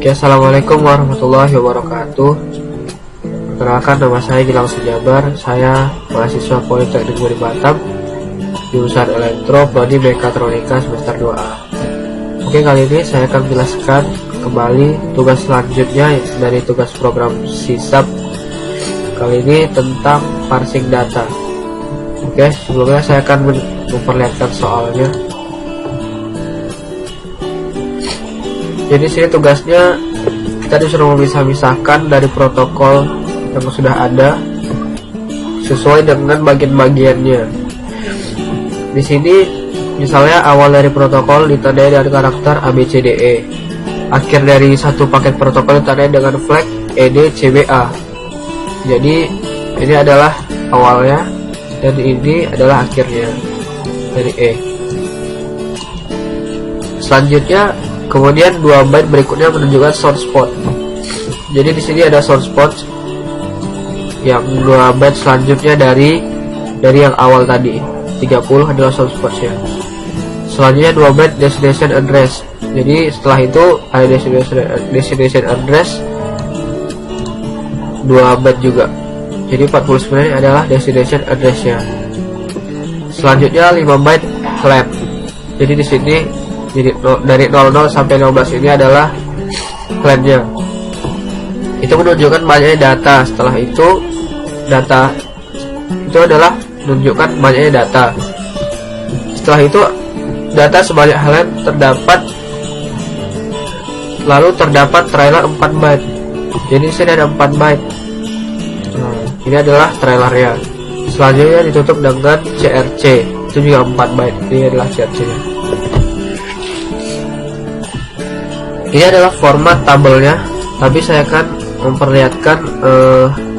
Oke, assalamualaikum warahmatullahi wabarakatuh. Perkenalkan, nama saya Gilang Sujabar. Saya mahasiswa Politeknik Negeri Batam, jurusan Elektro, prodi Mekatronika semester 2A. Oke, kali ini saya akan menjelaskan kembali tugas selanjutnya dari tugas program SISAP. Kali ini tentang parsing data. Oke, sebelumnya saya akan memperlihatkan soalnya. Jadi sini tugasnya kita disuruh memisah-misahkan dari protokol yang sudah ada sesuai dengan bagian-bagiannya. Di sini misalnya awal dari protokol ditandai dengan karakter ABCDE. Akhir dari satu paket protokol ditandai dengan flag EDCBA. Jadi ini adalah awalnya dan ini adalah akhirnya dari E. Selanjutnya kemudian 2 byte berikutnya menunjukkan source port. Jadi di sini ada source port yang 2 byte selanjutnya dari yang awal tadi. 30 adalah source portnya. Selanjutnya 2 byte destination address. Jadi setelah itu ada destination address 2 byte juga. Jadi 49 adalah destination addressnya. Selanjutnya 5 byte flat. Jadi di sini jadi dari 00 sampai 15 ini adalah plannya. Itu menunjukkan banyaknya data. Setelah itu data itu adalah menunjukkan banyaknya data. Setelah itu data sebanyak hal yang terdapat. Lalu terdapat trailer 4 byte. Jadi di sini ada 4 byte. Ini adalah trailernya. Selanjutnya ditutup dengan CRC. Itu juga 4 byte. Ini adalah CRC-nya. Ini adalah format tabelnya, tapi saya akan memperlihatkan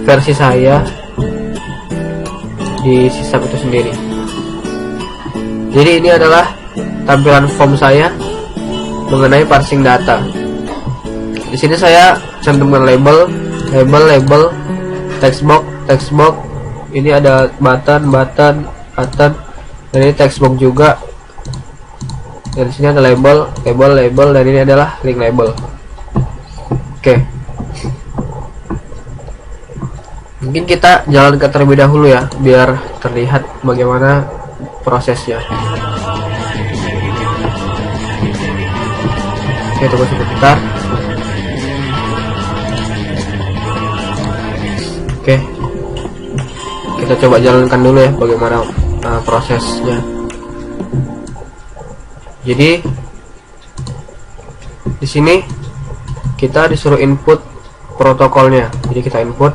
versi saya di SISAP itu sendiri. Jadi ini adalah tampilan form saya mengenai parsing data. Di sini saya cantumkan label, text box. Ini ada button, dan ini text box juga. Dan di sini ada label, dan ini adalah link label. Oke. Mungkin kita jalankan terlebih dahulu ya, biar terlihat bagaimana prosesnya. Oke, tunggu sebentar. Oke. Kita coba jalankan dulu ya bagaimana prosesnya. Jadi di sini kita disuruh input protokolnya. Jadi kita input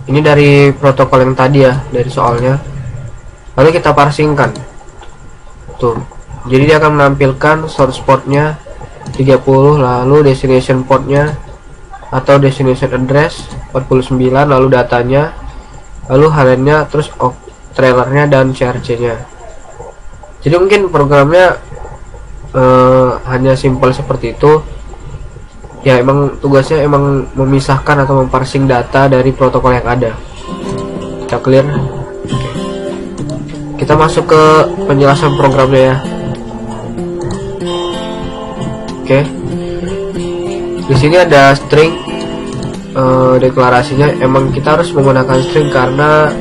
ini dari protokol yang tadi ya, dari soalnya. Lalu kita parsingkan. Tuh. Jadi dia akan menampilkan source portnya 30, lalu destination portnya atau destination address 49, lalu datanya, lalu hariannya, terus trailernya dan CRC-nya. Jadi mungkin programnya hanya simpel seperti itu ya. Emang tugasnya emang memisahkan atau memparsing data dari protokol yang ada. Kita clear. Kita masuk ke penjelasan programnya ya. Oke. Di sini ada string deklarasinya. Emang kita harus menggunakan string karena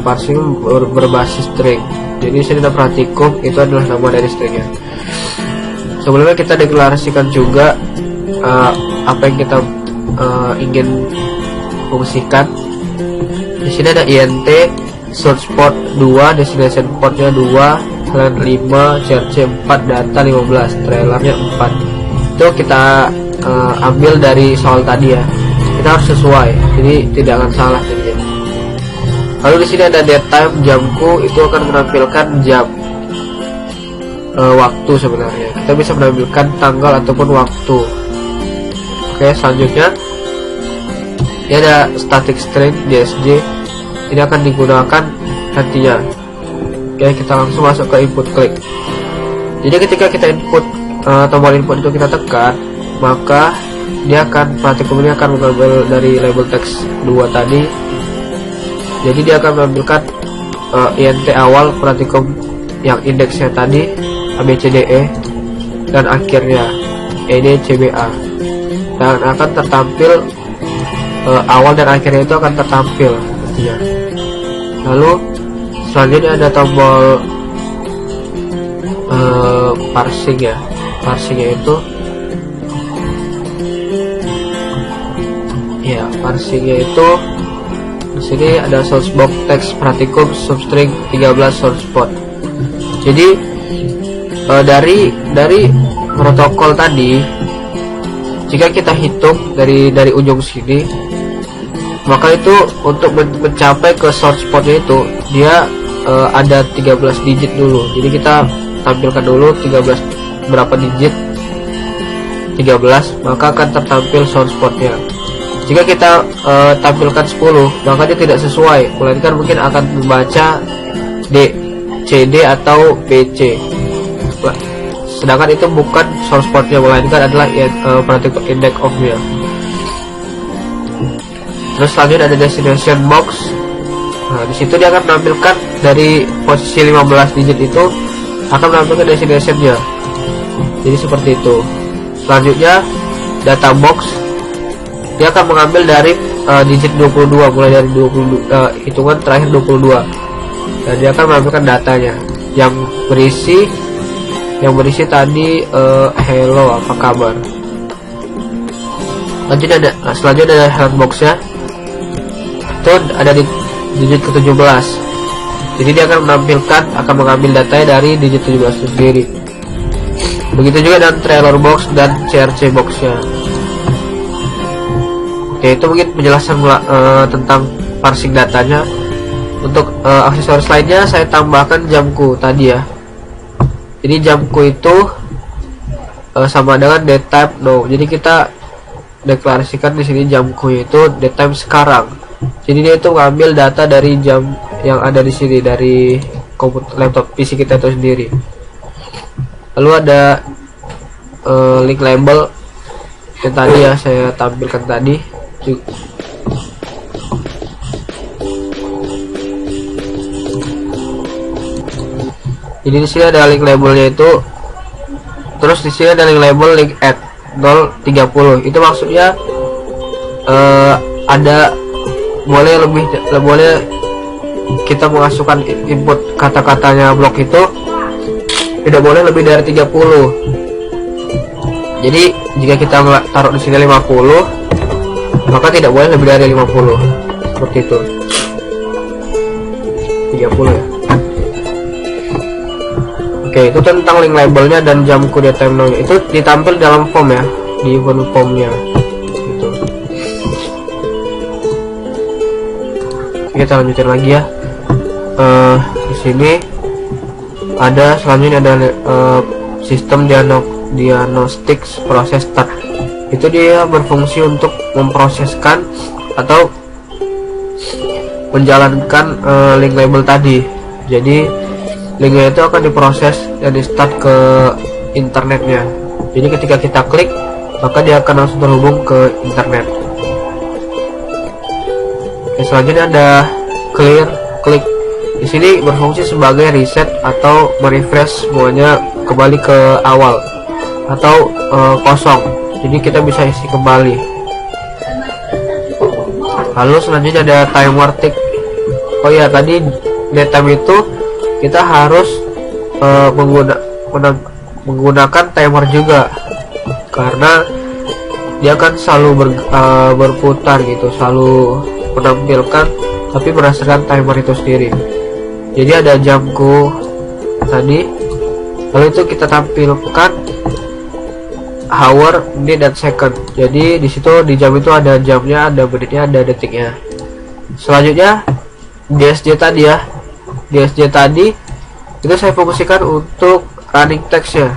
parsing berbasis string. Jadi sini ada pratikum, itu adalah nama dari stringnya. Sebelumnya kita deklarasikan juga apa yang kita ingin fungsikan. Di sini ada int source port 2, destination portnya 2, line 5, CRC 4, data 15, trailernya 4. Itu kita ambil dari soal tadi ya. Kita harus sesuai, jadi tidak akan salah jadinya. Lalu di sini ada datetime, jamku, itu akan menampilkan jam. Waktu sebenarnya kita bisa menampilkan tanggal ataupun waktu. Oke, selanjutnya ini ada static string DSG. Ini akan digunakan nantinya. Oke, kita langsung masuk ke input klik. Jadi ketika kita input tombol input itu kita tekan, maka dia akan praktikum ini akan mengambil dari label text 2 tadi. Jadi dia akan menampilkan int awal praktikum yang indeksnya tadi ABCDE dan akhirnya EDCBA. dan akan tertampil awal dan akhirnya itu akan tertampil ya. Lalu selanjutnya ada tombol parsing ya. Parsingnya itu di sini ada source box text practicum substring 13 source spot. Jadi dari protokol tadi, jika kita hitung dari ujung sini, maka itu untuk mencapai ke source spotnya itu dia ada 13 digit dulu. Jadi kita tampilkan dulu 13 berapa digit 13, maka akan tertampil source spotnya. Jika kita tampilkan 10, maka dia tidak sesuai, melainkan mungkin akan membaca D, CD atau PC. Sedangkan itu bukan source portnya, melainkan adalah practical index of-nya. Terus selanjutnya ada destination box. Nah, di situ dia akan menampilkan dari posisi 15 digit itu akan menampilkan destination-nya. Jadi seperti itu. Selanjutnya data box, dia akan mengambil dari digit 22, mulai dari 22 hitungan terakhir 22, dan dia akan menampilkan datanya yang berisi tadi hello, apa kabar. Selanjutnya ada health box ya, itu ada di digit ke-17. Jadi dia akan mengambil datanya dari digit 17 itu sendiri. Begitu juga dengan trailer box dan CRC box nya. Oke, itu mungkin penjelasan tentang parsing datanya. Untuk aksesoris lainnya saya tambahkan jamku tadi ya. Jadi jamku itu sama dengan datetime now. Jadi kita deklarasikan di sini jamku itu datetime sekarang. Jadi dia itu mengambil data dari jam yang ada di sini dari komputer laptop PC kita itu sendiri. Lalu ada link label yang tadi ya saya tampilkan tadi. Jadi di sini ada link labelnya itu. Terus di sini ada link label link add 030. Itu maksudnya ada boleh kita memasukkan input kata-katanya blok itu tidak boleh lebih dari 30. Jadi jika kita taruh di sini 50, maka tidak boleh lebih dari 50. Seperti itu. 30 ya. Oke, itu tentang link labelnya dan jamku datetime now itu ditampil dalam form ya, di event formnya gitu. Kita lanjutin lagi ya. Di sini ada selanjutnya ada sistem diagnostics proses start. Itu dia berfungsi untuk memproseskan atau menjalankan link label tadi. Jadi linknya itu akan diproses dan di start ke internetnya. Jadi ketika kita klik, maka dia akan langsung terhubung ke internet. Oke, selanjutnya ada clear click. Di sini berfungsi sebagai reset atau merefresh semuanya kembali ke awal atau kosong. Jadi kita bisa isi kembali. Lalu selanjutnya ada timer tick. Oh ya, tadi datetime itu kita harus menggunakan timer juga, karena dia akan selalu berputar gitu, selalu menampilkan tapi berdasarkan timer itu sendiri. Jadi ada jamku tadi, lalu itu kita tampilkan hour, menit, dan second. Jadi di situ di jam itu ada jamnya, ada menitnya, ada detiknya. Selanjutnya DSJ tadi ya. DSJ tadi itu saya fungsikan untuk running text ya.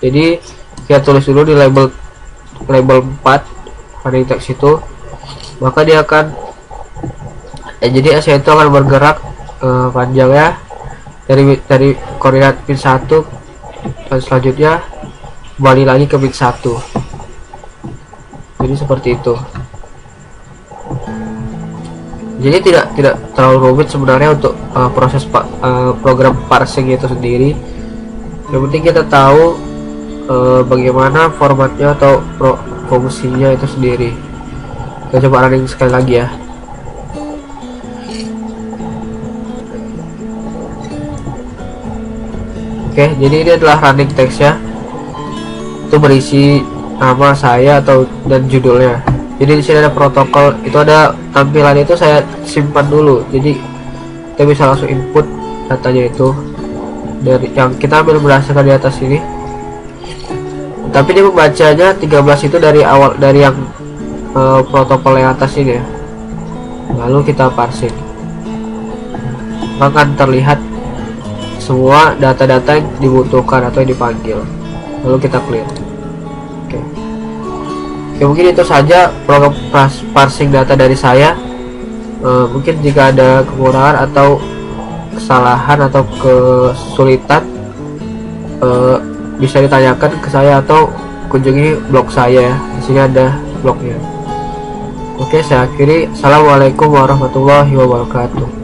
Jadi kita tulis dulu di label 4 running text itu, maka dia akan jadi saya itu akan bergerak panjang ya dari koordinat pin 1 dan selanjutnya kembali lagi ke pin 1. Jadi seperti itu. Jadi tidak terlalu rumit sebenarnya untuk proses program parsing itu sendiri. Yang penting kita tahu bagaimana formatnya atau fungsinya itu sendiri. Kita coba running sekali lagi ya. Oke, jadi ini adalah running text-nya. Itu berisi nama saya dan judulnya. Jadi di sini ada protokol, itu ada tampilan itu saya simpan dulu. Jadi kita bisa langsung input datanya itu dari yang kita ambil berdasarkan di atas ini. Tapi dia membacanya 13 itu dari awal, dari yang protokol yang atas ini ya. Lalu kita parsing, akan terlihat semua data-data yang dibutuhkan atau yang dipanggil. Lalu kita clear. Oke, mungkin itu saja program parsing data dari saya. Mungkin jika ada kekurangan atau kesalahan atau kesulitan, bisa ditanyakan ke saya atau kunjungi blog saya ya. Di sini ada blognya. Oke, saya akhiri. Assalamualaikum warahmatullahi wabarakatuh.